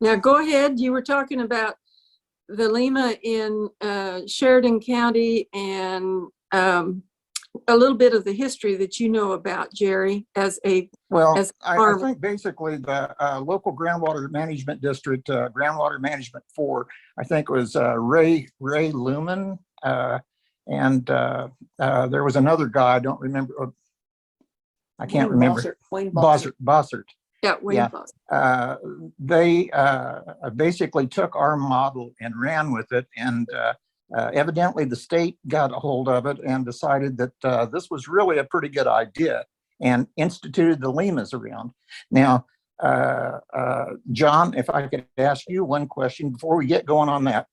Now go ahead. You were talking about the Lima in Sheridan County and a little bit of the history that you know about, Jerry, as a I think basically the local groundwater management district, groundwater management 4, I think it was Ray Lumen, and there was another guy, I don't remember. I can't remember. Wayne Bossert. Yeah, Wayne Bossert. They basically took our model and ran with it, and evidently the state got a hold of it and decided that this was really a pretty good idea and instituted the Limas around. Now, John, if I could ask you one question before we get going on that.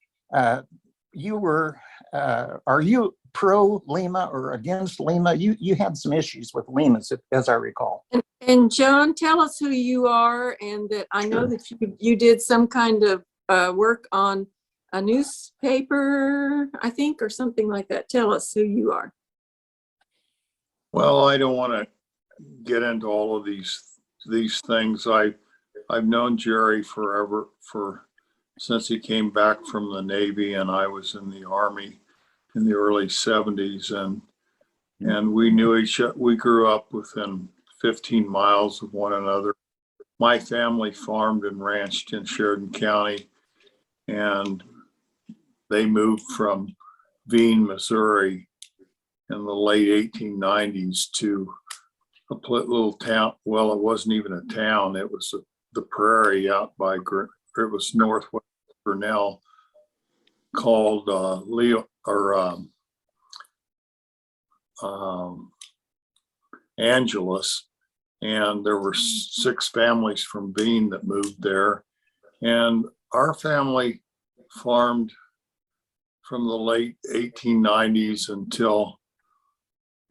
Are you pro Lima or against Lima? You had some issues with Limas, as I recall. And John, tell us who you are, and that I know that you did some kind of work on a newspaper, I think, or something like that. Tell us who you are. Well, I don't want to get into all of these things. I've known Jerry forever, since he came back from the Navy, and I was in the Army in the early 70s, and we knew each other. We grew up within 15 miles of one another. My family farmed and ranched in Sheridan County, and they moved from Veen, Missouri in the late 1890s to a little town. Well, it wasn't even a town. It was the prairie out by, it was northwest Grinnell, called Angelus. And there were 6 families from Veen that moved there. And our family farmed from the late 1890s until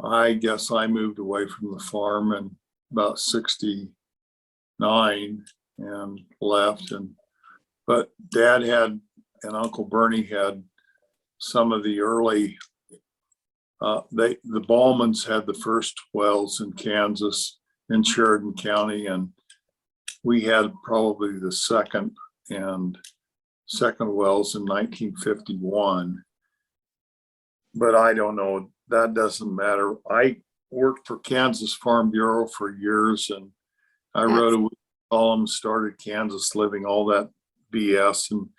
I guess I moved away from the farm in about 69 and left. But Dad had, and Uncle Bernie had, some of the early, the Ballmans had the first wells in Kansas in Sheridan County, and we had probably the second wells in 1951. But I don't know, that doesn't matter. I worked for Kansas Farm Bureau for years, and I wrote a column, started Kansas Living, all that BS. And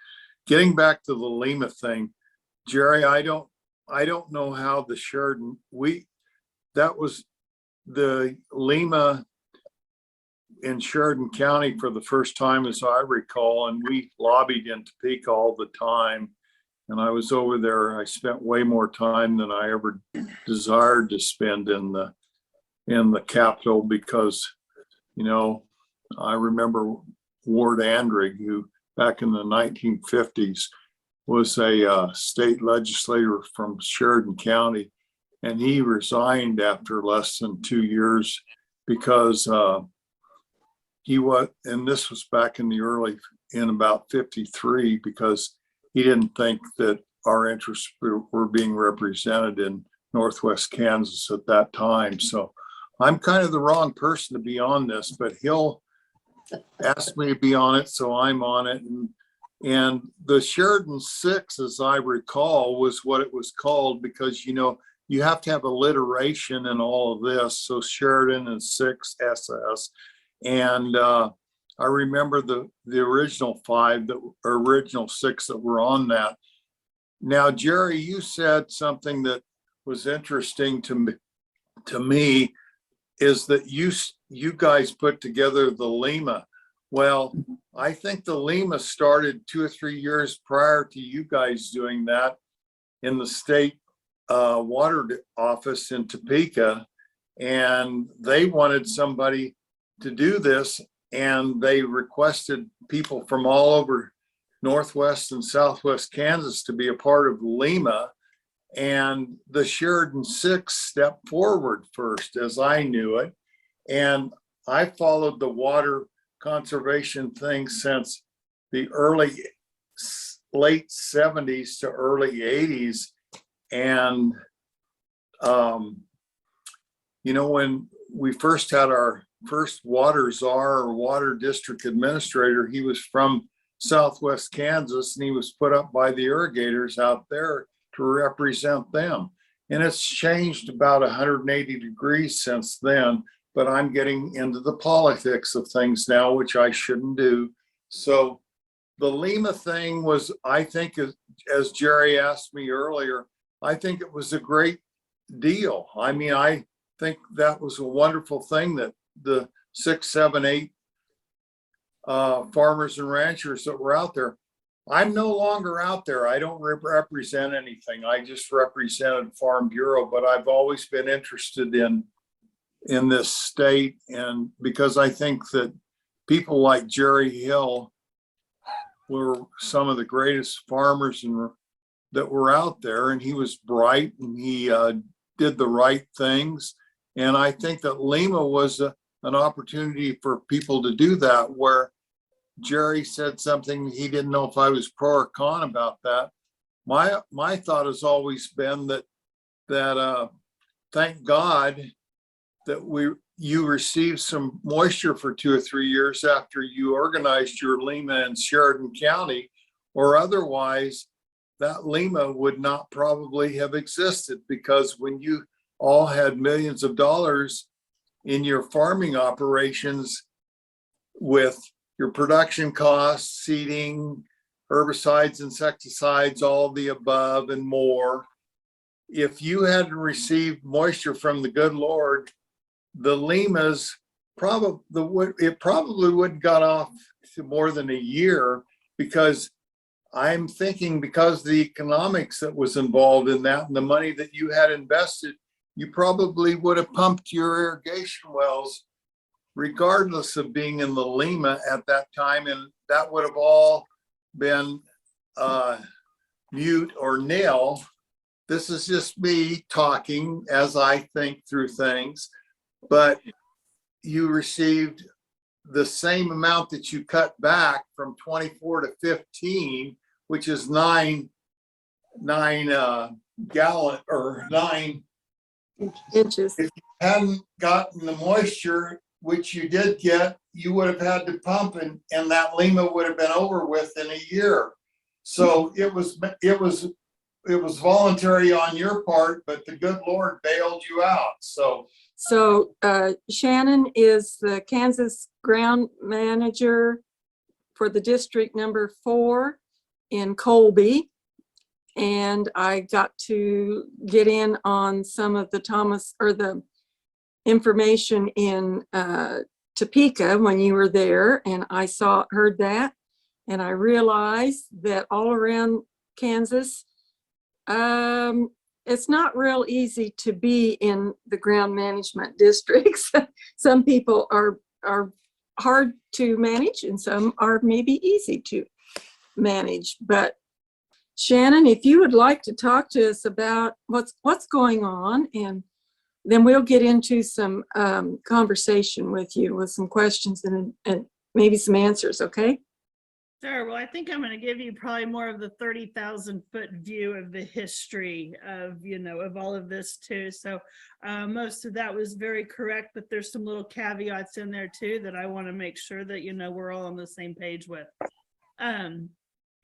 getting back to the Lima thing, Jerry, I don't know how the Sheridan, that was the Lima in Sheridan County for the first time, as I recall, and we lobbied in Topeka all the time. And I was over there. I spent way more time than I ever desired to spend in the capital, because, you know, I remember Ward Andrig, who back in the 1950s was a state legislator from Sheridan County, and he resigned after less than 2 years because and this was back in about 53, because he didn't think that our interests were being represented in Northwest Kansas at that time. So I'm kind of the wrong person to be on this, but he'll ask me to be on it, so I'm on it. And the Sheridan 6, as I recall, was what it was called, because, you know, you have to have alliteration in all of this. So Sheridan and 6 SS. And I remember the original 5, original 6 that were on that. Now, Jerry, you said something that was interesting to me, is that you guys put together the Lima. Well, I think the Lima started 2 or 3 years prior to you guys doing that in the state water office in Topeka, and they wanted somebody to do this, and they requested people from all over Northwest and Southwest Kansas to be a part of Lima. And the Sheridan 6 stepped forward first, as I knew it. And I followed the water conservation thing since the late 70s to early 80s. And, you know, when we first had our first water czar or water district administrator, he was from Southwest Kansas, and he was put up by the irrigators out there to represent them. And it's changed about 180 degrees since then, but I'm getting into the politics of things now, which I shouldn't do. So the Lima thing was, I think, as Jerry asked me earlier, I think it was a great deal. I mean, I think that was a wonderful thing that the 6, 7, 8 farmers and ranchers that were out there. I'm no longer out there. I don't represent anything. I just represented Farm Bureau, but I've always been interested in this state. And because I think that people like Jerry Hill were some of the greatest farmers that were out there, and he was bright and he did the right things. And I think that Lima was an opportunity for people to do that, where Jerry said something, he didn't know if I was pro or con about that. My thought has always been that thank God that you received some moisture for 2 or 3 years after you organized your Lima in Sheridan County, or otherwise that Lima would not probably have existed, because when you all had millions of dollars in your farming operations with your production costs, seeding, herbicides, insecticides, all of the above and more, if you hadn't received moisture from the good Lord, the Limas probably wouldn't got off to more than a year, because I'm thinking, because the economics that was involved in that and the money that you had invested, you probably would have pumped your irrigation wells regardless of being in the Lima at that time, and that would have all been mute or nil. This is just me talking as I think through things, but you received the same amount that you cut back from 24 to 15, which is 9 gallon or 9 inches. If you hadn't gotten the moisture, which you did get, you would have had to pump, and that Lima would have been over with in a year. So it was voluntary on your part, but the good Lord bailed you out. So Shannon is the Kansas ground manager for the district number 4 in Colby. And I got to get in on some of the the information in Topeka when you were there, and I heard that, and I realized that all around Kansas, it's not real easy to be in the ground management districts. Some people are hard to manage, and some are maybe easy to manage. But Shannon, if you would like to talk to us about what's going on, and then we'll get into some conversation with you with some questions and maybe some answers, okay? Sure. Well, I think I'm going to give you probably more of the 30,000 foot view of the history of, of all of this too. So most of that was very correct, but there's some little caveats in there too that I want to make sure that, we're all on the same page with.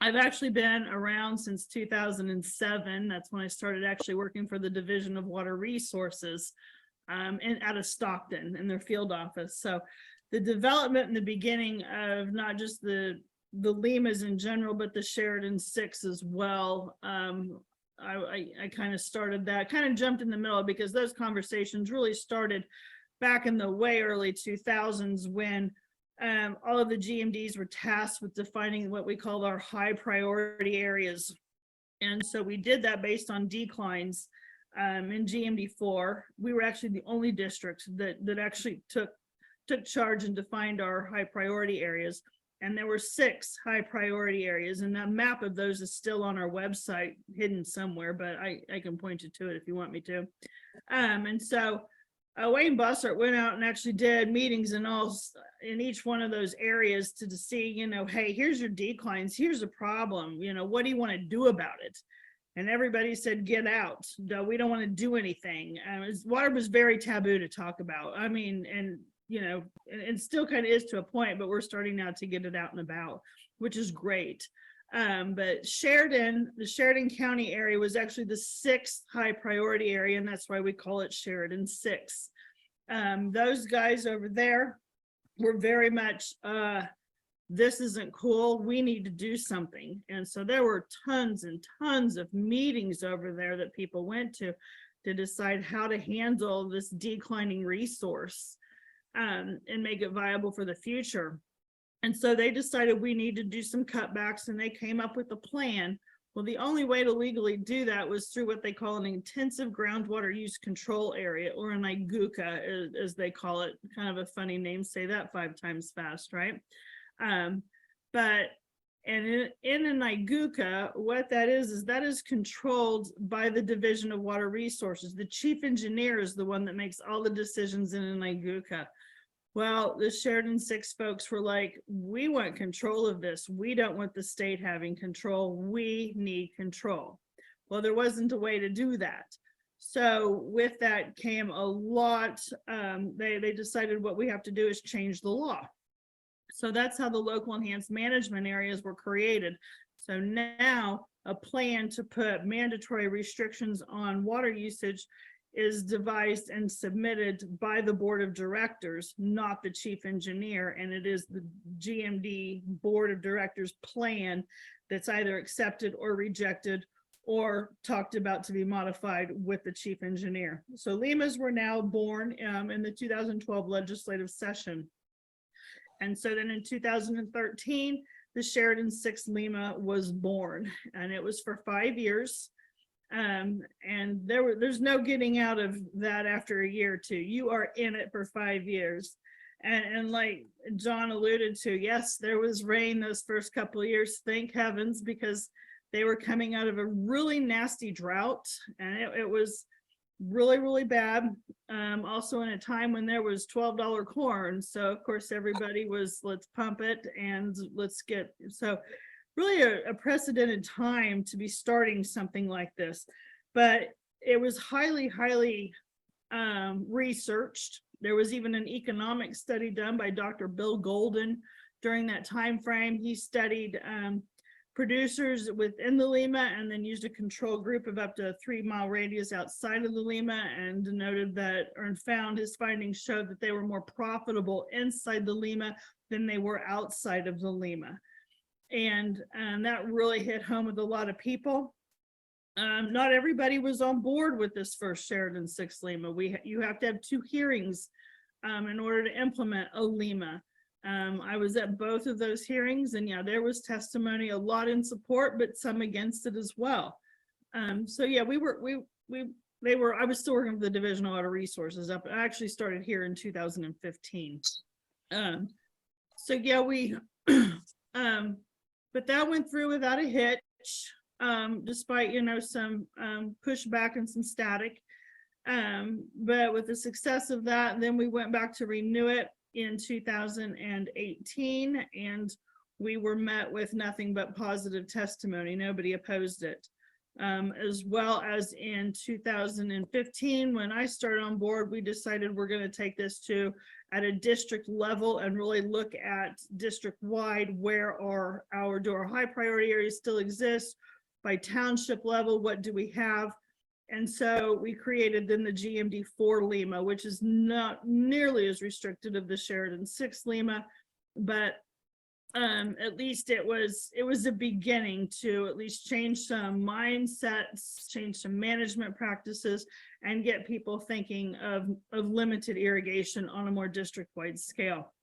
I've actually been around since 2007. That's when I started actually working for the Division of Water Resources out of Stockton in their field office. So the development in the beginning of not just the Limas in general, but the Sheridan 6 as well. I kind of started that, kind of jumped in the middle, because those conversations really started back in the way early 2000s when all of the GMDs were tasked with defining what we called our high priority areas. And so we did that based on declines in GMD 4. We were actually the only district that actually took charge and defined our high priority areas. And there were 6 high priority areas, and that map of those is still on our website, hidden somewhere, but I can point you to it if you want me to. And so Wayne Bussert went out and actually did meetings in each one of those areas to see, hey, here's your declines, here's a problem, what do you want to do about it? And everybody said, get out. No, we don't want to do anything. Water was very taboo to talk about. I mean, and still kind of is to a point, but we're starting now to get it out and about. which is great. But Sheridan, the Sheridan County area was actually the 6th high priority area, and that's why we call it Sheridan 6. Those guys over there were very much, this isn't cool, we need to do something. And so there were tons and tons of meetings over there that people went to decide how to handle this declining resource and make it viable for the future. And so they decided we need to do some cutbacks, and they came up with a plan. Well, the only way to legally do that was through what they call an intensive groundwater use control area, or an IGUCA, as they call it. Kind of a funny name, say that 5 times fast, right? But in an IGUCA, what that is controlled by the Division of Water Resources. The chief engineer is the one that makes all the decisions in an IGUCA. Well, the Sheridan 6 folks were like, we want control of this. We don't want the state having control. We need control. Well, there wasn't a way to do that. So with that came a lot. They decided what we have to do is change the law. So that's how the local enhanced management areas were created. So now a plan to put mandatory restrictions on water usage is devised and submitted by the board of directors, not the chief engineer. And it is the GMD board of directors plan that's either accepted or rejected or talked about to be modified with the chief engineer. So LEMAs were now born in the 2012 legislative session. And so then in 2013, the Sheridan 6 LEMA was born, and it was for 5 years. And there's no getting out of that after a year or two. You are in it for 5 years. And like John alluded to, yes, there was rain those first couple of years, thank heavens, because they were coming out of a really nasty drought, and it was really, really bad. Also in a time when there was $12 corn. So of course everybody was, let's pump it and let's get, so really a precedented time to be starting something like this. But it was highly, highly researched. There was even an economic study done by Dr. Bill Golden during that time frame. He studied producers within the LEMA and then used a control group of up to a 3-mile radius outside of the LEMA, and noted that, or found, his findings showed that they were more profitable inside the LEMA than they were outside of the LEMA. And that really hit home with a lot of people. Not everybody was on board with this first Sheridan 6 LEMA. You have to have 2 hearings in order to implement a LEMA. I was at both of those hearings, and yeah, there was testimony, a lot in support, but some against it as well. So yeah, I was still working for the Division of Water Resources I actually started here in 2015. So yeah, but that went through without a hitch, despite, some pushback and some static. But with the success of that, then we went back to renew it in 2018, and we were met with nothing but positive testimony. Nobody opposed it. As well as in 2015, when I started on board, we decided we're going to take this to at a district level and really look at district wide, where are do our high priority areas still exist? By township level, what do we have? And so we created then the GMD4 LEMA, which is not nearly as restricted of the Sheridan 6 LEMA, but at least it was a beginning to at least change some mindsets, change some management practices, and get people thinking of limited irrigation on a more district-wide scale.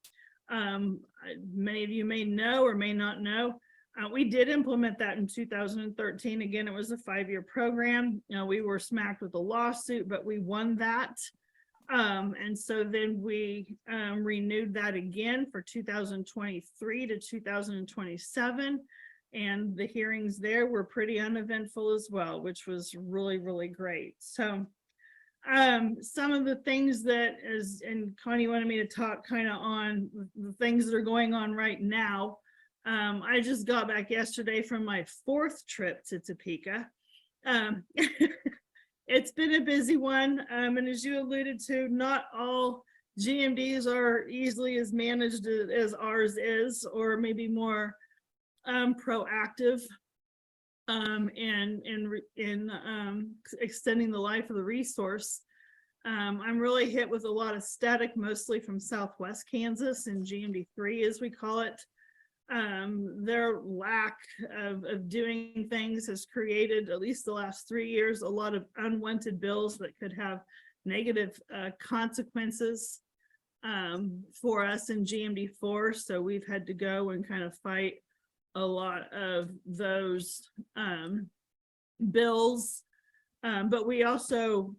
Many of you may know or may not know, we did implement that in 2013. Again, it was a 5-year program. We were smacked with a lawsuit, but we won that. And so then we renewed that again for 2023 to 2027. And the hearings there were pretty uneventful as well, which was really, really great. So some of the things that and Connie wanted me to talk kind of on the things that are going on right now. I just got back yesterday from my 4th trip to Topeka. It's been a busy one. And as you alluded to, not all GMDs are easily as managed as ours is, or maybe more proactive in extending the life of the resource. I'm really hit with a lot of static, mostly from Southwest Kansas and GMD3, as we call it. Their lack of doing things has created, at least the last 3 years, a lot of unwanted bills that could have negative consequences for us in GMD4. So we've had to go and kind of fight a lot of those bills. But we also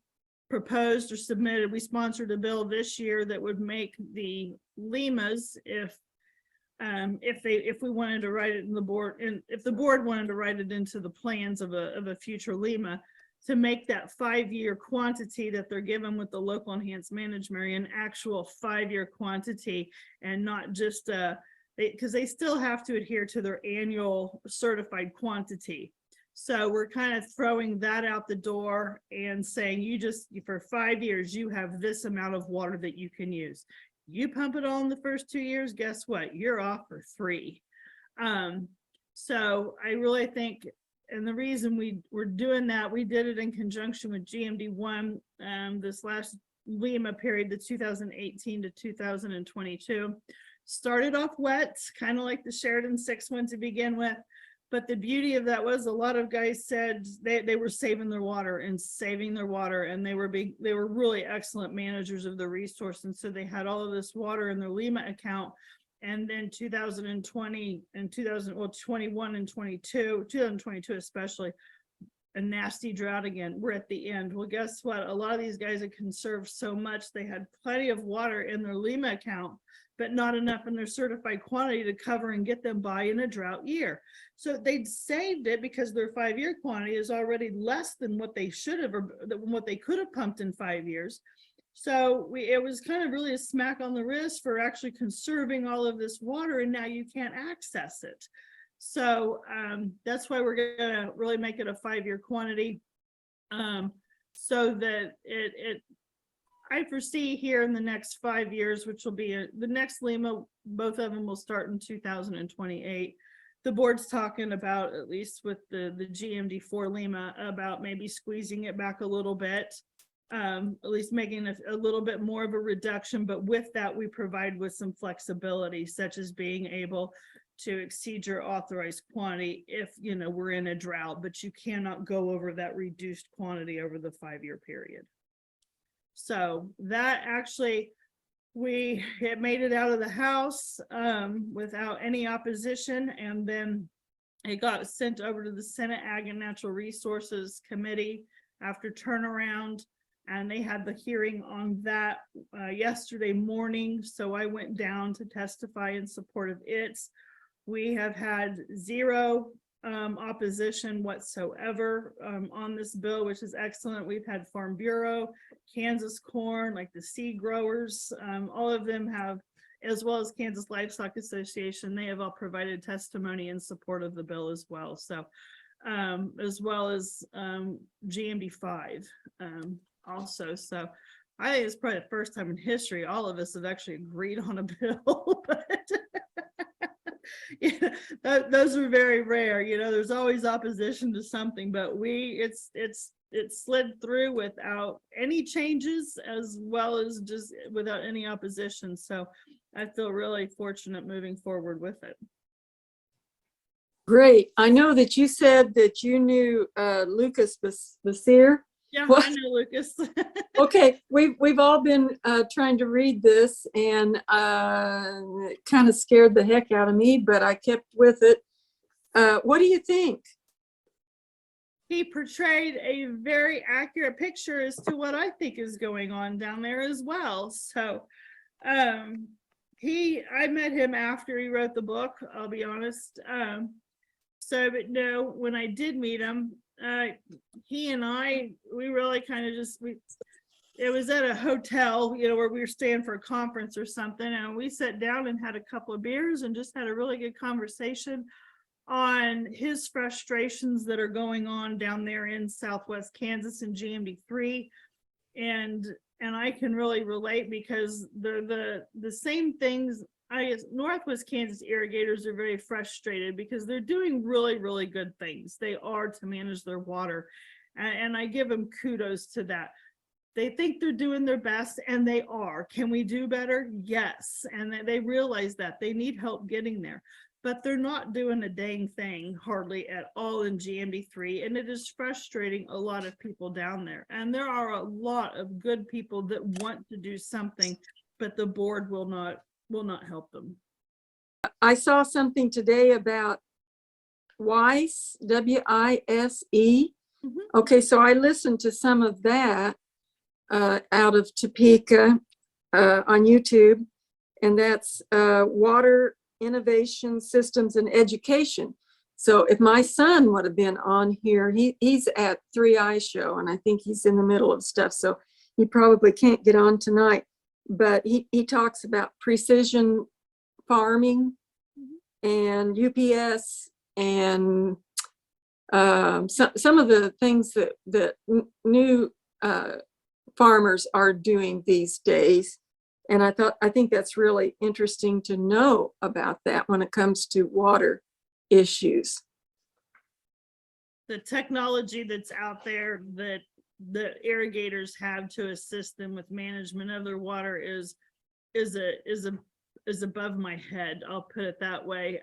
proposed or submitted, we sponsored a bill this year that would make the LEMAs, if we wanted to write it in the board, and if the board wanted to write it into the plans of a future LEMA, to make that 5-year quantity that they're given with the local enhanced management an actual 5-year quantity, and not just because they still have to adhere to their annual certified quantity. So we're kind of throwing that out the door and saying, you just, for 5 years, you have this amount of water that you can use. You pump it all in the first 2 years, guess what? You're off for 3. So I really think, and the reason we're doing that, we did it in conjunction with GMD1 this last LEMA period, the 2018 to 2022. Started off wet, kind of like the Sheridan 6 one to begin with. But the beauty of that was a lot of guys said they were saving their water, and they were really excellent managers of the resource. And so they had all of this water in their LEMA account. And then 2020 and 2021 and 22, 2022 especially, a nasty drought again. We're at the end. Well, guess what? A lot of these guys had conserved so much, they had plenty of water in their LEMA account, but not enough in their certified quantity to cover and get them by in a drought year. So they'd saved it because their 5-year quantity is already less than what they should have, or what they could have pumped in 5 years. So it was kind of really a smack on the wrist for actually conserving all of this water, and now you can't access it. So that's why we're gonna really make it a 5-year quantity, so that I foresee here in the next 5 years, which will be the next LEMA, both of them will start in 2028. The board's talking about, at least with the GMD4 LEMA, about maybe squeezing it back a little bit, at least making a little bit more of a reduction. But with that, we provide with some flexibility, such as being able to exceed your authorized quantity if we're in a drought, but you cannot go over that reduced quantity over the 5-year period. So that actually, it made it out of the House without any opposition, and then it got sent over to the Senate Ag and Natural Resources Committee after turnaround, and they had the hearing on that yesterday morning. So I went down to testify in support of it. We have had 0 opposition whatsoever on this bill, which is excellent. We've had Farm Bureau, Kansas Corn, like the seed growers, all of them have, as well as Kansas Livestock Association, they have all provided testimony in support of the bill as well. So as well as GMD5 also. So I think it's probably the first time in history all of us have actually agreed on a bill. But yeah, those are very rare. There's always opposition to something, but it slid through without any changes, as well as just without any opposition. So I feel really fortunate moving forward with it. Great. I know that you said that you knew Lucas Basir. Yeah, What? I know Lucas. Okay, we've all been trying to read this, and it kind of scared the heck out of me, but I kept with it. What do you think? He portrayed a very accurate picture as to what I think is going on down there as well. So I met him after he wrote the book, I'll be honest. But no, when I did meet him, he and we really kind of it was at a hotel, where we were staying for a conference or something, and we sat down and had a couple of beers and just had a really good conversation on his frustrations that are going on down there in Southwest Kansas and GMD3. And I can really relate, because they're the same things I guess Northwest Kansas irrigators are very frustrated because they're doing really, really good things. They are to manage their water. And I give them kudos to that. They think they're doing their best, and they are. Can we do better? Yes. And they realize that they need help getting there, but they're not doing a dang thing hardly at all in GMD3. And it is frustrating a lot of people down there. And there are a lot of good people that want to do something, but the board will not help them. I saw something today about WISE, W-I-S-E. Okay, so I listened to some of that out of Topeka on YouTube, and that's Water Innovation Systems and Education. So if my son would have been on here, he's at 3i Show, and I think he's in the middle of stuff, so he probably can't get on tonight. But he talks about precision farming and UPS and some of the things that new farmers are doing these days. And I think that's really interesting to know about that when it comes to water issues. The technology that's out there that the irrigators have to assist them with management of their water is above my head. I'll put it that way.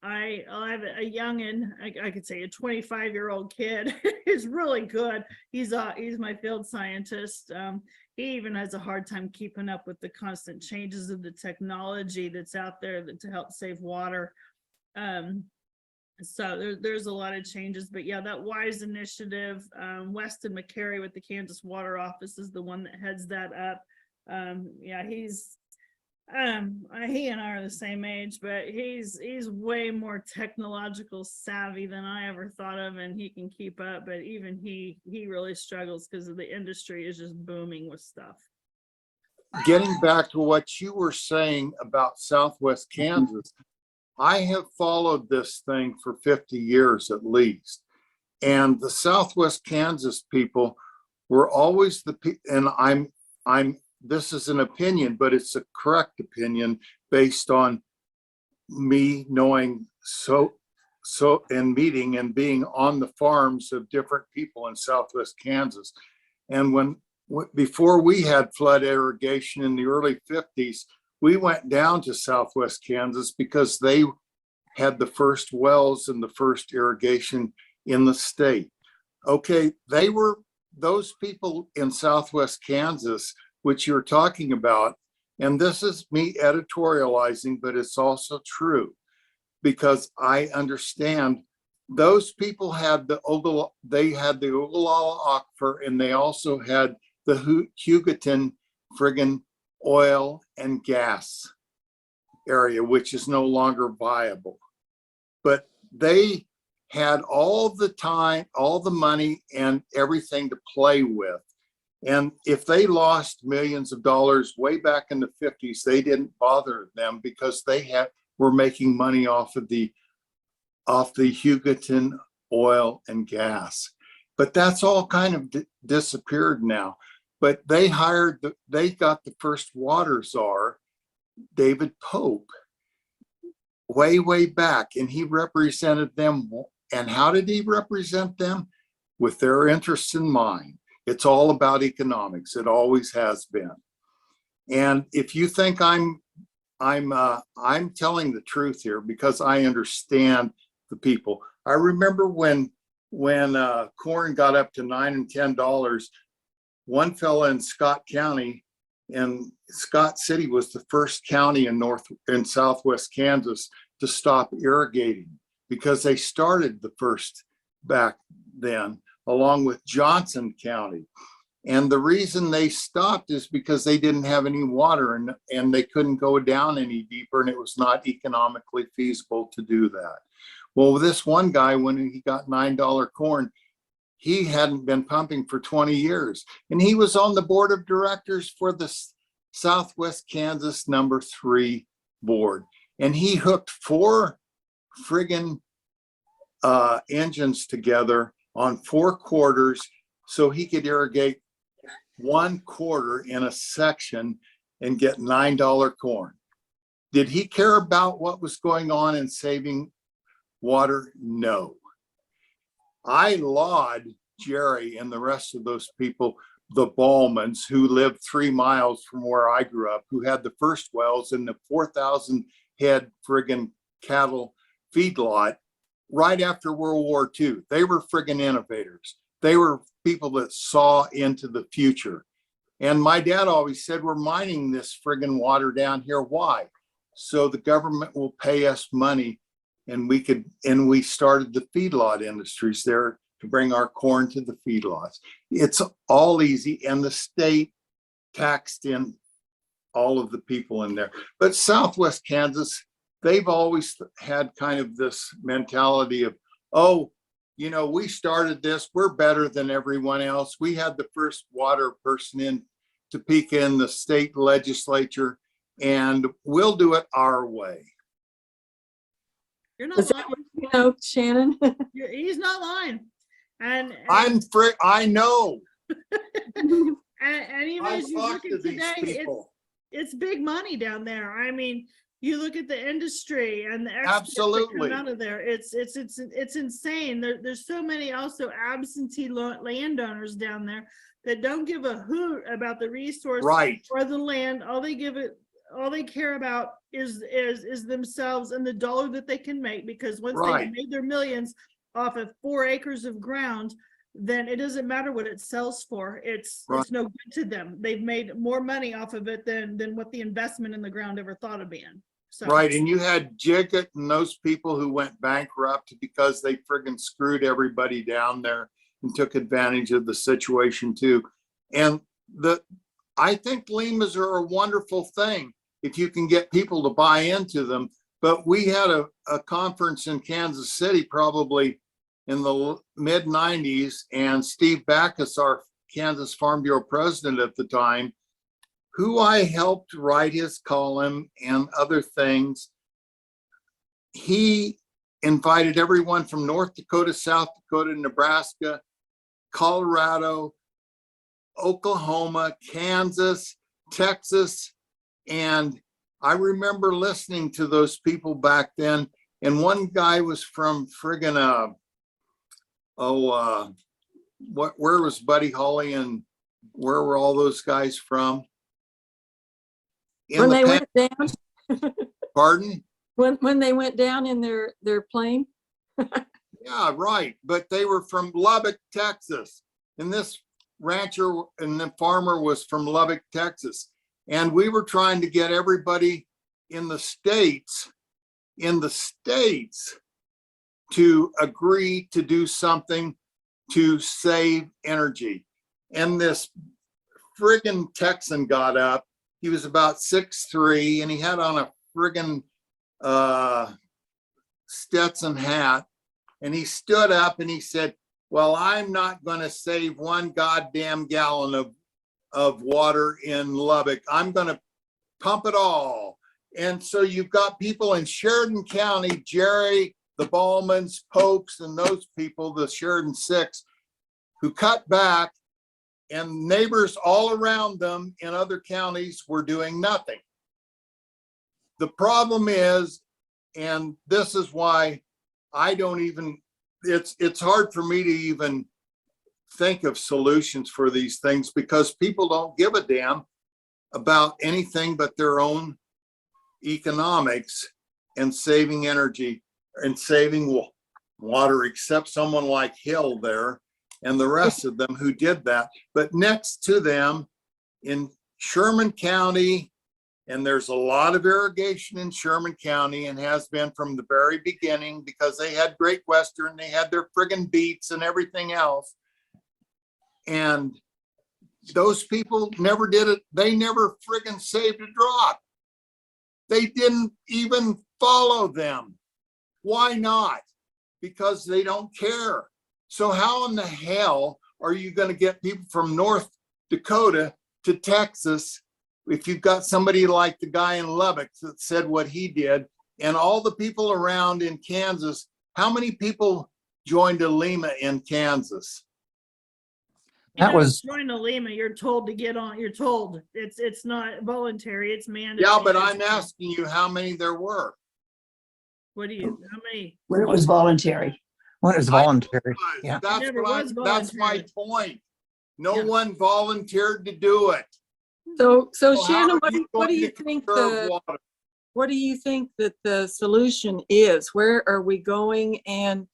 I have a youngin, I could say a 25-year-old kid is really good. He's my field scientist. He even has a hard time keeping up with the constant changes of the technology that's out there to help save water. So there's a lot of changes, but yeah, that WISE initiative, Weston McCary with the Kansas Water Office is the one that heads that up. Yeah, he and I are the same age, but he's way more technological savvy than I ever thought of, and he can keep up, but even he really struggles because the industry is just booming with stuff. Getting back to what you were saying about Southwest Kansas, I have followed this thing for 50 years at least. And the Southwest Kansas people were always and this is an opinion, but it's a correct opinion based on me knowing so and meeting and being on the farms of different people in Southwest Kansas. And before we had flood irrigation in the early 50s, we went down to Southwest Kansas because they had the first wells and the first irrigation in the state. Okay, those people in Southwest Kansas, which you're talking about, and this is me editorializing, but it's also true because I understand those people had the Ogallala Aquifer, and they also had the Hugoton friggin' oil and gas area, which is no longer viable. But they had all the time, all the money and everything to play with. And if they lost millions of dollars way back in the 50s, they didn't bother them because they were making money off the Hugoton oil and gas. But that's all kind of disappeared now. But they got the first water czar, David Pope, way back, and he represented them. And how did he represent them? With their interests in mind. It's all about economics. It always has been. And if you think I'm telling the truth here because I understand the people. I remember when corn got up to $9 and $10, one fella in Scott County, and Scott City was the first county in Southwest Kansas to stop irrigating because they started the first back then, along with Johnson County. And the reason they stopped is because they didn't have any water and they couldn't go down any deeper, and it was not economically feasible to do that. Well, this one guy, when he got $9 corn, he hadn't been pumping for 20 years. And he was on the board of directors for the Southwest Kansas #3 board. And he hooked 4 friggin' engines together on 4 quarters so he could irrigate 1 quarter in a section and get $9 corn. Did he care about what was going on in saving water? No. I laud Jerry and the rest of those people, the Ballmans, who lived 3 miles from where I grew up, who had the first wells in the 4,000 head friggin' cattle feedlot right after World War II. They were friggin' innovators. They were people that saw into the future. And my dad always said, we're mining this friggin' water down here. Why? So the government will pay us money, and we started the feedlot industries there to bring our corn to the feedlots. It's all easy, and the state taxed in all of the people in there. But Southwest Kansas, they've always had kind of this mentality of, oh, you know, we started this, we're better than everyone else. We had the first water person in Topeka in the state legislature, and we'll do it our way. You're not Is that lying. what you know, Shannon? He's not lying. And I know. even I've as you talked look to at these today, people. it's big money down there. I mean, you look at the industry and the exports that Absolutely. come out of there. It's insane. There's so many also absentee landowners down there that don't give a hoot about the resource Right. or the land. All they care about is themselves and the dollar that they can make, because once Right. they've made their millions off of 4 acres of ground, then it doesn't matter what it sells for. It's no good to them. They've made more money off of it than what the investment in the ground ever thought of being. So. Right. And you had Jiggett and those people who went bankrupt because they friggin' screwed everybody down there and took advantage of the situation too. And I think Limas are a wonderful thing if you can get people to buy into them. But we had a conference in Kansas City probably in the mid 90s, and Steve Backus, our Kansas Farm Bureau president at the time, who I helped write his column and other things, he invited everyone from North Dakota, South Dakota, Nebraska, Colorado, Oklahoma, Kansas, Texas. And I remember listening to those people back then. And one guy was from friggin' where was Buddy Holly and where were all those guys from? When they went down? Pardon? When they went down in their plane? Yeah, right. But they were from Lubbock, Texas. And this rancher and the farmer was from Lubbock, Texas. And we were trying to get everybody in the states to agree to do something to save energy. And this friggin' Texan got up. He was about 6'3", and he had on a friggin' Stetson hat. And he stood up and he said, well, I'm not going to save 1 goddamn gallon of water in Lubbock. I'm going to pump it all. And so you've got people in Sheridan County, Jerry, the Ballmans, Pokes, and those people, the Sheridan 6, who cut back, and neighbors all around them in other counties were doing nothing. The problem is, and this is why I don't even, it's hard for me to even think of solutions for these things, because people don't give a damn about anything but their own economics and saving energy and saving water, except someone like Hill there and the rest of them who did that. But next to them in Sherman County, and there's a lot of irrigation in Sherman County and has been from the very beginning, because they had Great Western, they had their friggin' beets and everything else. And those people never did it. They never friggin' saved a drop. They didn't even follow them. Why not? Because they don't care. So how in the hell are you going to get people from North Dakota to Texas if you've got somebody like the guy in Lubbock that said what he did, and all the people around in Kansas? How many people joined a Lima in Kansas? That was, Join the Lima, you're told to get on, you're told, it's not voluntary, it's mandatory. Yeah, but I'm asking you how many there were. What do you, how many? When it was voluntary. when it was voluntary. Guys, Yeah. That's never what was that's my voluntary. point. No Yeah. one volunteered to do it. So So how Shannon, are what do going you to think conserve water? what do you think that the solution is? Where are we going? And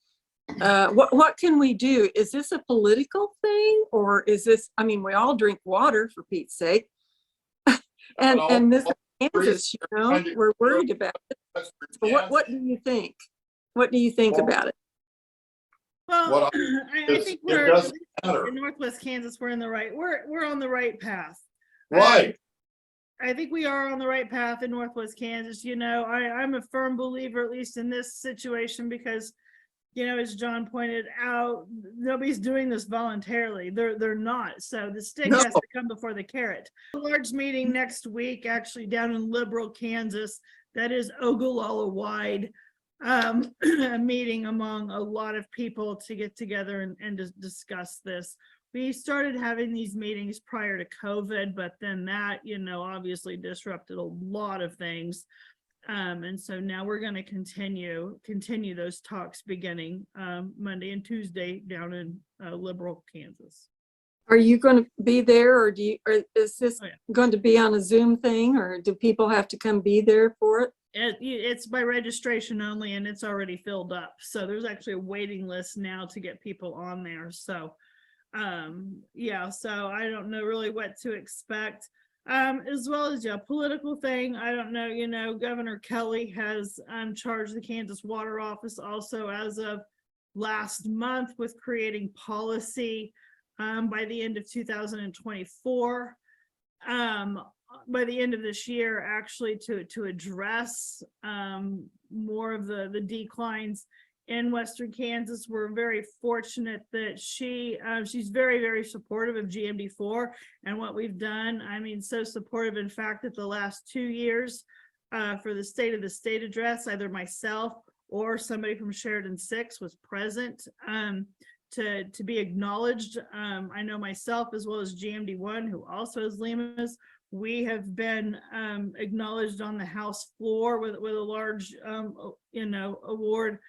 what can we do? Is this a political thing, or is this, I mean, we all drink water, for Pete's sake. And this is Kansas, you know, we're worried about it. So what do you think? What do you think about it? Well, What I think we're doesn't matter. in Northwest Kansas, we're on the right path. Right. I think we are on the right path in Northwest Kansas. You know, I'm a firm believer, at least in this situation, because, you know, as John pointed out, nobody's doing this voluntarily. They're not. So the stick No. has to come before the carrot. A large meeting next week, actually down in Liberal, Kansas, that is Ogallala wide. A meeting among a lot of people to get together and to discuss this. We started having these meetings prior to COVID, but then that, you know, obviously disrupted a lot of things. And so now we're going to continue those talks beginning Monday and Tuesday down in Liberal, Kansas. Are you going to be there, or or is this Oh, yeah. going to be on a Zoom thing, or do people have to come be there for it? It's by registration only, and it's already filled up. So there's actually a waiting list now to get people on there. So yeah, so I don't know really what to expect. As well as political thing, I don't know, you know, Governor Kelly has charged the Kansas Water Office also as of last month with creating policy by the end of 2024. By the end of this year, actually, to address more of the declines in Western Kansas. We're very fortunate that she's very, very supportive of GMD4 and what we've done. I mean, so supportive, in fact, that the last 2 years for the State of the State address, either myself or somebody from Sheridan 6 was present to be acknowledged. I know myself, as well as GMD1, who also has Lima's, we have been acknowledged on the House floor with a large, you know, award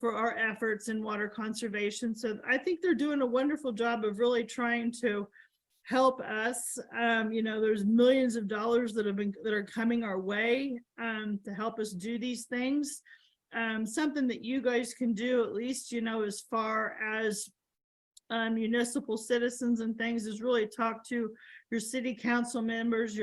for our efforts in water conservation. So I think they're doing a wonderful job of really trying to help us. You know, there's millions of dollars that are coming our way to help us do these things. Something that you guys can do, at least, you know, as far as municipal citizens and things, is really talk to your city council members,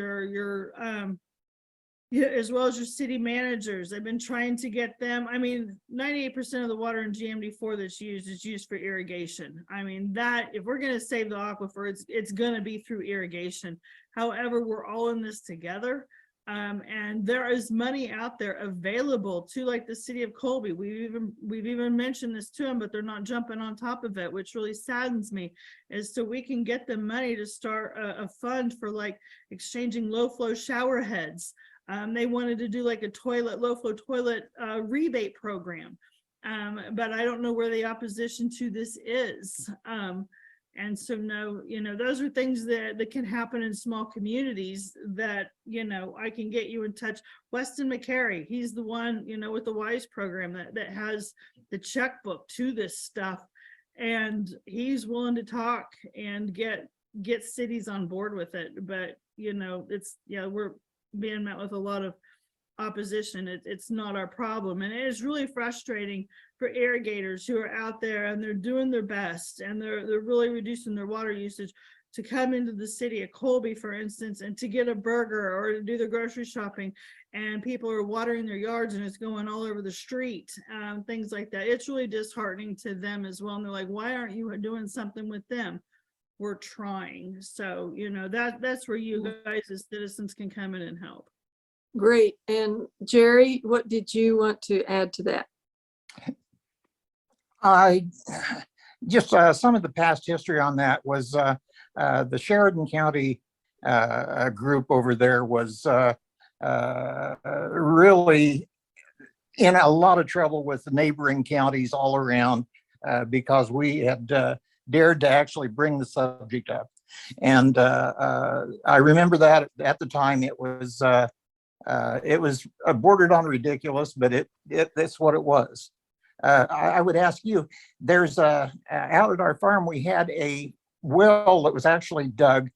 as well as your city managers. I've been trying to get them. I mean, 98% of the water in GMD4 that's used is used for irrigation. I mean, that if we're going to save the aquifer, it's going to be through irrigation. However, we're all in this together. And there is money out there available to, like, the city of Colby. We've even mentioned this to them, but they're not jumping on top of it, which really saddens me. Is so we can get them money to start a fund for, like, exchanging low flow shower heads. They wanted to do like a low flow toilet rebate program, but I don't know where the opposition to this is. And so, no, you know, those are things that can happen in small communities that, you know, I can get you in touch. Weston McCary, he's the one, you know, with the WISE program that has the checkbook to this stuff. And he's willing to talk and get cities on board with it. But, you know, we're being met with a lot of opposition. It's not our problem, and it is really frustrating for irrigators who are out there and they're doing their best and they're really reducing their water usage to come into the city of Colby, for instance, and to get a burger or to do their grocery shopping, and people are watering their yards and it's going all over the street, things like that. It's really disheartening to them as well, and they're like, why aren't you doing something with them? We're trying. So, you know, that's where you guys as citizens can come in and help. Great. And Jerry, what did you want to add to that? I just some of the past history on that was the Sheridan County group over there was really in a lot of trouble with the neighboring counties all around because we had dared to actually bring the subject up. And I remember that at the time it was bordered on ridiculous, but that's what it was. I would ask you, there's out at our farm, we had a well that was actually dug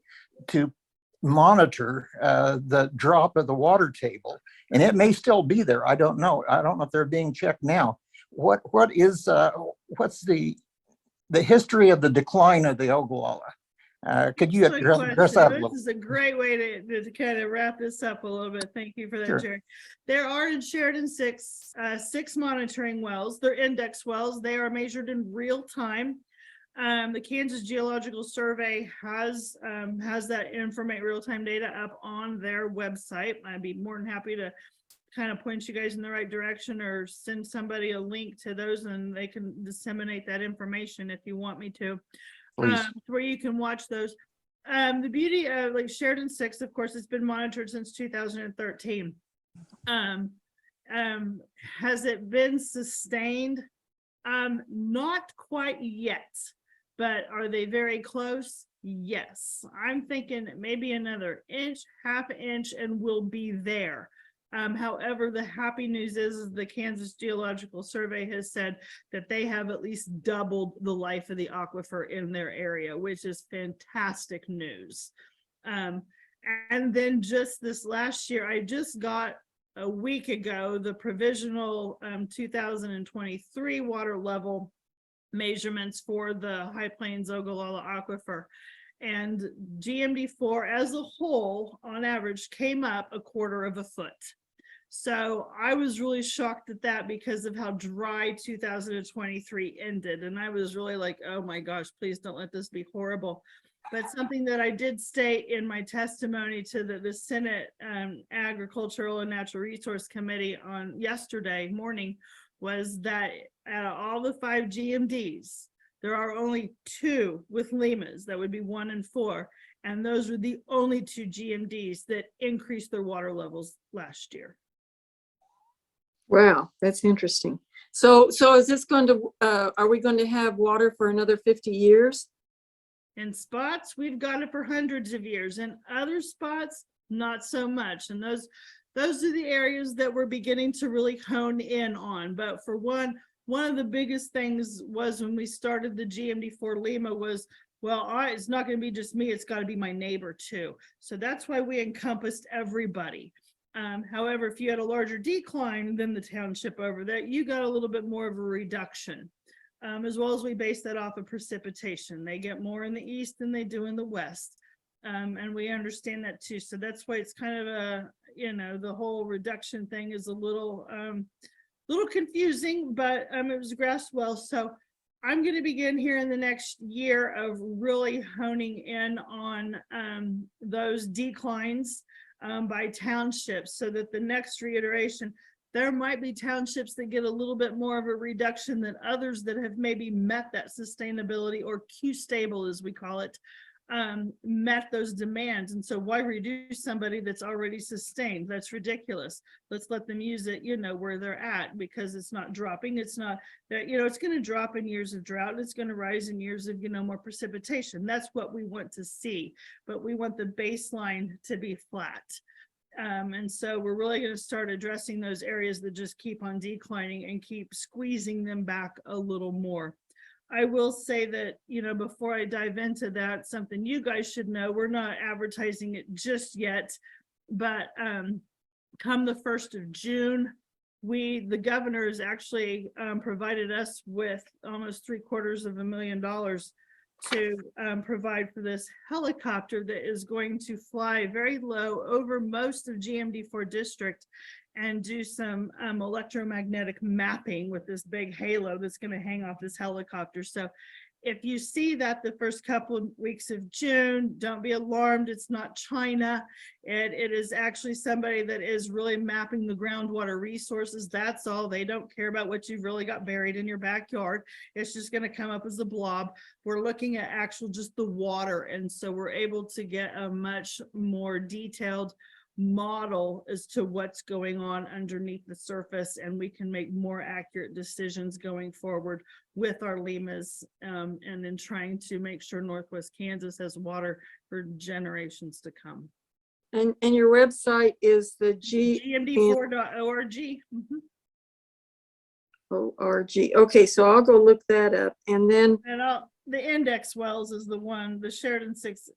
to monitor the drop of the water table, and it may still be there. I don't know. I don't know if they're being checked now. What's the history of the decline of the Ogallala? Could you address that a little? This is a great way to kind of wrap this up a little bit. Thank you for that, Sure. Jerry. There are in Sheridan six monitoring wells. They're index wells. They are measured in real time. The Kansas Geological Survey has that real-time data up on their website. I'd be more than happy to kind of point you guys in the right direction or send somebody a link to those and they can disseminate that information if you want me to. Where you can watch those. The beauty of like Sheridan 6, of course, it's been monitored since 2013. Has it been sustained? Not quite yet, but are they very close? Yes. I'm thinking maybe another inch, half inch, and we'll be there. However, the happy news is the Kansas Geological Survey has said that they have at least doubled the life of the aquifer in their area, which is fantastic news. And then just this last year, I just got a week ago the provisional 2023 water level measurements for the High Plains Ogallala aquifer. And GMD4 as a whole, on average, came up 1/4 foot. So I was really shocked at that because of how dry 2023 ended. And I was really like, oh my gosh, please don't let this be horrible. But something that I did state in my testimony to the Senate Agricultural and Natural Resource Committee on yesterday morning was that out of all the 5 GMDs, there are only 2 with limas, that would be 1 and 4. And those were the only 2 GMDs that increased their water levels last year. Wow, that's interesting. So is this going to, are we going to have water for another 50 years? In spots, we've got it for hundreds of years. In other spots, not so much. And those are the areas that we're beginning to really hone in on. But for one of the biggest things was when we started the GMD4 Lima was, well, it's not going to be just me, it's got to be my neighbor too. So that's why we encompassed everybody. However, if you had a larger decline than the township over there, you got a little bit more of a reduction, as well as we base that off of precipitation. They get more in the east than they do in the west. And we understand that too. So that's why it's kind of a, the whole reduction thing is a little confusing, but it was grasped well. So I'm going to begin here in the next year of really honing in on those declines by townships, so that the next reiteration, there might be townships that get a little bit more of a reduction than others that have maybe met that sustainability, or Q stable as we call it, met those demands. And so why reduce somebody that's already sustained? That's ridiculous. Let's let them use it, where they're at, because it's not dropping. It's not that, it's going to drop in years of drought. It's going to rise in years of, more precipitation. That's what we want to see, but we want the baseline to be flat. And so we're really going to start addressing those areas that just keep on declining and keep squeezing them back a little more. I will say that, before I dive into that, something you guys should know, we're not advertising it just yet, but come the 1st of June, the governor has actually provided us with almost $750,000 to provide for this helicopter that is going to fly very low over most of GMD4 district and do some electromagnetic mapping with this big halo that's going to hang off this helicopter. So if you see that the first couple of weeks of June, don't be alarmed. It's not China. It is actually somebody that is really mapping the groundwater resources. That's all. They don't care about what you've really got buried in your backyard. It's just going to come up as a blob. We're looking at just the water. And so we're able to get a much more detailed model as to what's going on underneath the surface, and we can make more accurate decisions going forward with our LEMAs, and then trying to make sure Northwest Kansas has water for generations to come. And your website is the GMD4.org. GMD4.org. Okay, so I'll go look that up. And then, And the index wells is the one, the Sheridan 6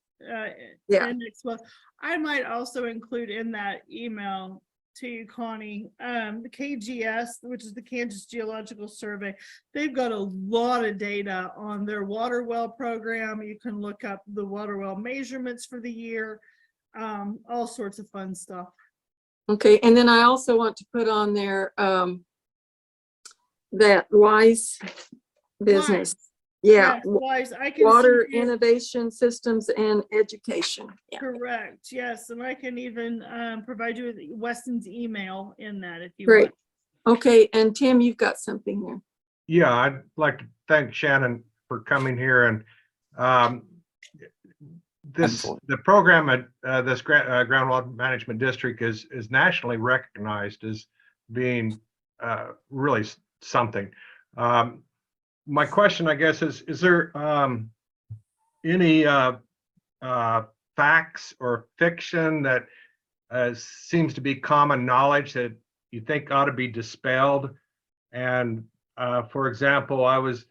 yeah, index well. I might also include in that email to you, Connie, the KGS, which is the Kansas Geological Survey. They've got a lot of data on their water well program. You can look up the water well measurements for the year, all sorts of fun stuff. okay. And then I also want to put on there that WISE business. Yeah, Yes, Wise, I can water send you- innovation systems and education. Yeah. Correct, yes, and I can even provide you with Weston's email in that if you Great. want. Okay, and Tim, you've got something there. Yeah, I'd like to thank Shannon for coming here, and the program at this groundwater management district is nationally recognized as being really something. My question, I guess, is there any facts or fiction that seems to be common knowledge that you think ought to be dispelled? And for example, I was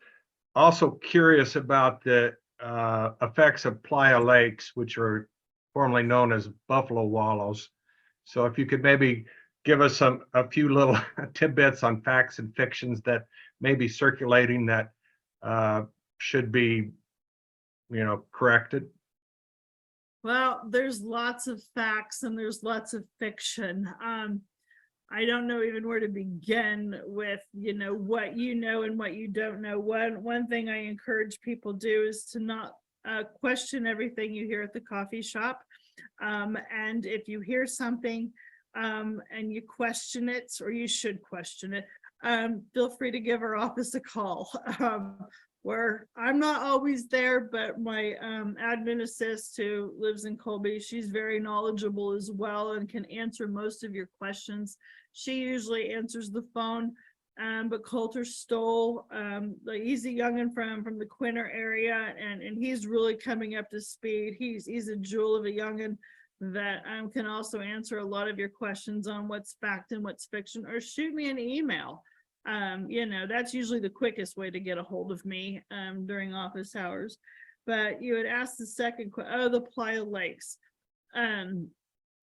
also curious about the effects of playa lakes, which are formerly known as buffalo wallows. So if you could maybe give us a few little tidbits on facts and fictions that may be circulating that should be, corrected. Well, there's lots of facts and there's lots of fiction. I don't know even where to begin with, what you know and what you don't know. One thing I encourage people do is to not question everything you hear at the coffee shop. And if you hear something and you question it, or you should question it, feel free to give our office a call. Where I'm not always there, but my admin assist who lives in Colby, she's very knowledgeable as well and can answer most of your questions. She usually answers the phone, but Coulter Stoll, he's a youngin' from the Quinter area, and he's really coming up to speed. He's a jewel of a youngin' that can also answer a lot of your questions on what's fact and what's fiction, or shoot me an email. That's usually the quickest way to get a hold of me during office hours. But you had asked the second question, the playa lakes.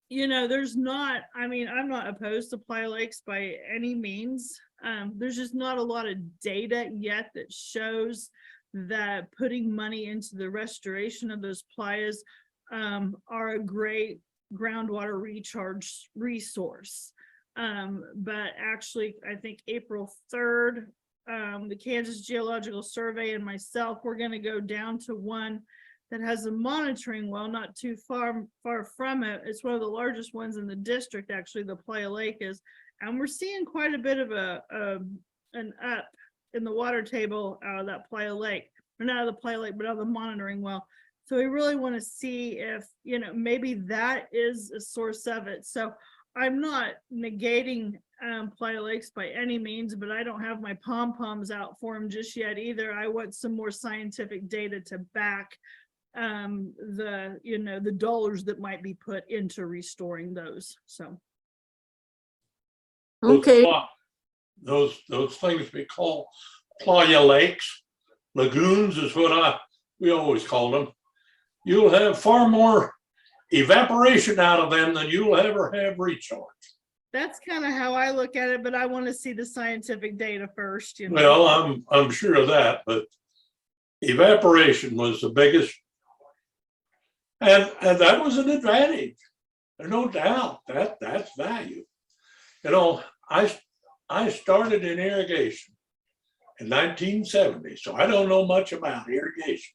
There's not, I'm not opposed to playa lakes by any means. There's just not a lot of data yet that shows that putting money into the restoration of those playas are a great groundwater recharge resource. But actually, I think April 3rd, the Kansas Geological Survey and myself, we're going to go down to one that has a monitoring well not too far from it. It's one of the largest ones in the district, actually, the Playa Lake is, and we're seeing quite a bit of an up in the water table out of that Playa Lake, or not out of the Playa Lake, but out of the monitoring well. So we really want to see if, maybe that is a source of it. So I'm not negating Playa Lakes by any means, but I don't have my pom-poms out for them just yet either. I want some more scientific data to back the dollars that might be put into restoring those. So Okay. Those things we call playa lakes, lagoons is what we always call them. You'll have far more evaporation out of them than you'll ever have recharge. that's kind of how I look at it, but I want to see the scientific data first. Well, I'm sure of that, but evaporation was the biggest, and that was an advantage. There's no doubt that's value. I started in irrigation in 1970, so I don't know much about irrigation.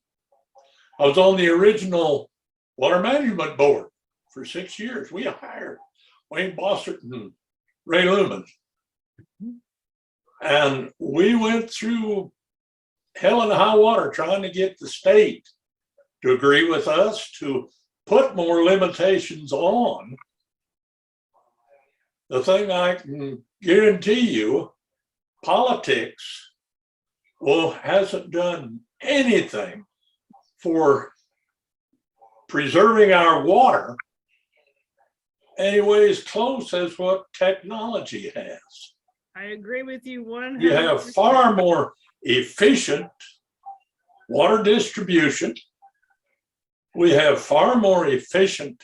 I was on the original Water Management Board for 6 years. We hired Wayne Bossert and Ray Lumen. And we went through hell and high water trying to get the state to agree with us to put more limitations on the thing I can guarantee you, politics hasn't done anything for preserving our water anyway as close as what technology has. I agree with you 100%. You have far more efficient water distribution. We have far more efficient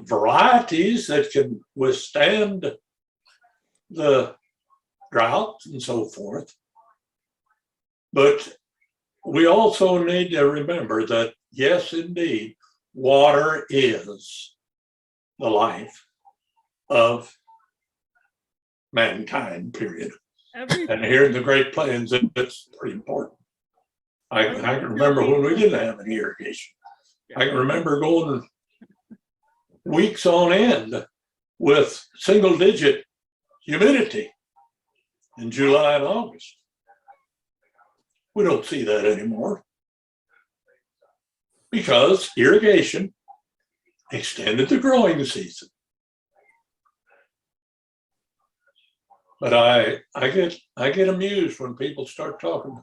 varieties that can withstand the drought and so forth. But we also need to remember that, yes, indeed, water is the life of mankind, period. And here in the Great Plains, it's pretty important. I can remember when we didn't have any irrigation. I can remember going weeks on end with single-digit humidity in July and August. We don't see that anymore because irrigation extended the growing season. But I get amused when people start talking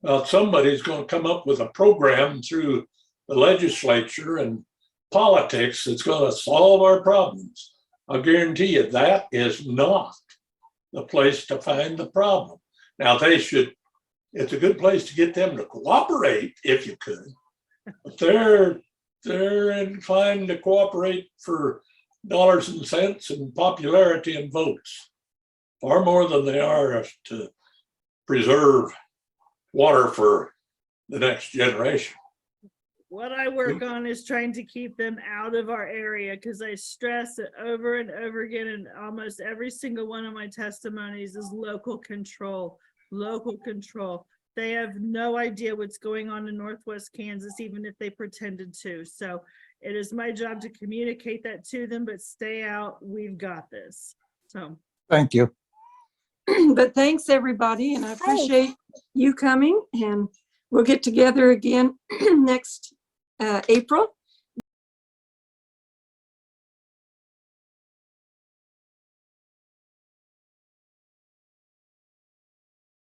about somebody's going to come up with a program through the legislature and politics that's going to solve our problems. I'll guarantee you that is not the place to find the problem. Now it's a good place to get them to cooperate if you could, but they're inclined to cooperate for dollars and cents and popularity and votes far more than they are to preserve water for the next generation. What I work on is trying to keep them out of our area, because I stress it over and over again in almost every single one of my testimonies is local control, local control. They have no idea what's going on in Northwest Kansas, even if they pretended to. So it is my job to communicate that to them, but stay out. We've got this. So Thank you. But thanks, everybody, and I appreciate you coming, and we'll get together again next April.